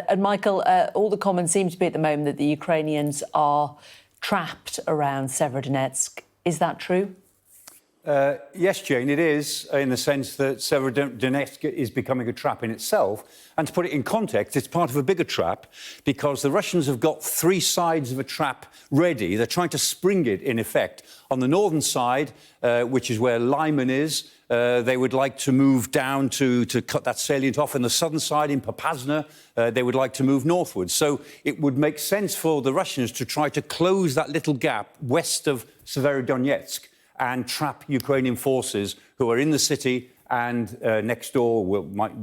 And Michael, all the comments seem to be at the moment that the Ukrainians are trapped around Severodonetsk. Is that true? Yes, Jane, it is, in the sense that Severodonetsk is becoming a trap in itself. And to put it in context, it's part of a bigger trap because the Russians have got three sides of a trap ready. They're trying to spring it, in effect. On the northern side, which is where Lyman is, they would like to move down to cut that salient off. On the southern side, in Popasna, they would like to move northwards. So it would make sense for the Russians to try to close that little gap west of Severodonetsk and trap Ukrainian forces who are in the city and next door, might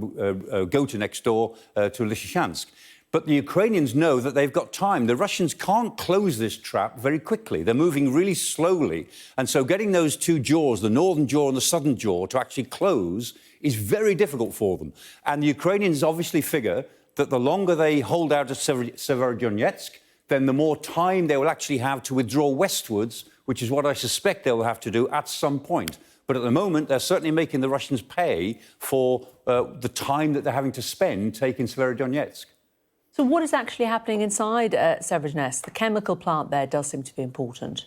go to next door to Lysychansk. But the Ukrainians know that they've got time. The Russians can't close this trap very quickly. They're moving really slowly. And so getting those two jaws, the northern jaw and the southern jaw, to actually close is very difficult for them. And the Ukrainians obviously figure that the longer they hold out at Severodonetsk, then the more time they will actually have to withdraw westwards, which is what I suspect they'll have to do at some point. But at the moment, they're certainly making the Russians pay for the time that they're having to spend taking Severodonetsk. So what is actually happening inside Severodonetsk? The chemical plant there does seem to be important.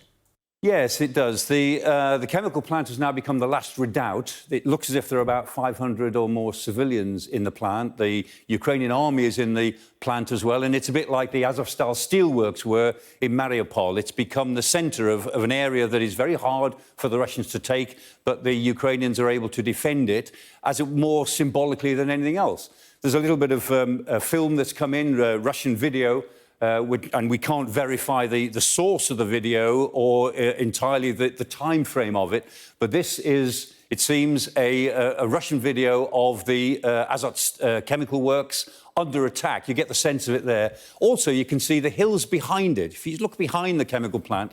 Yes, it does. The chemical plant has now become the last redoubt. It looks as if there are about 500 or more civilians in the plant. The Ukrainian army is in the plant as well, and it's a bit like the Azovstal steelworks were in Mariupol. It's become the centre of an area that is very hard for the Russians to take, but the Ukrainians are able to defend it as more symbolically than anything else. There's a little bit of a film that's come in, Russian video, and we can't verify the source of the video or entirely the time frame of it. But this is, it seems, a Russian video of the Azot chemical works under attack. You get the sense of it there. Also, you can see the hills behind it. If you look behind the chemical plant,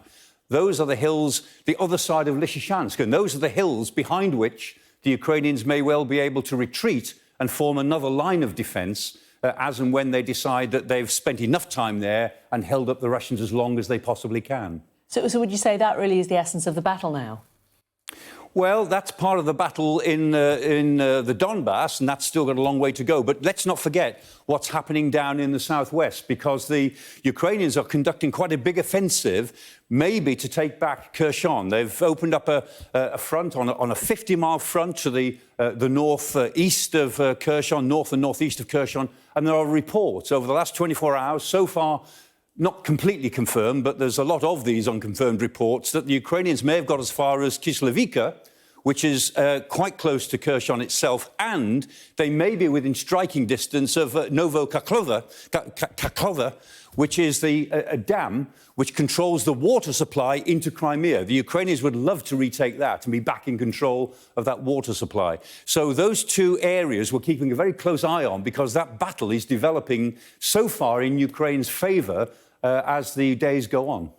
those are the hills, the other side of Lysychansk, and those are the hills behind which the Ukrainians may well be able to retreat and form another line of defence as and when they decide that they've spent enough time there and held up the Russians as long as they possibly can. So would you say that really is the essence of the battle now? Well, that's part of the battle in the Donbass, and that's still got a long way to go. But let's not forget what's happening down in the southwest, because the Ukrainians are conducting quite a big offensive, maybe to take back Kherson. They've opened up a front on a 50-mile front to the northeast of Kherson, north and northeast of Kherson, and there are reports over the last 24 hours so far, not completely confirmed, but there's a lot of these unconfirmed reports that the Ukrainians may have got as far as Kislyvka, which is quite close to Kherson itself, and they may be within striking distance of Kakhovka, which is a dam which controls the water supply into Crimea. The Ukrainians would love to retake that and be back in control of that water supply. So those two areas we're keeping a very close eye on, because that battle is developing so far in Ukraine's favour as the days go on.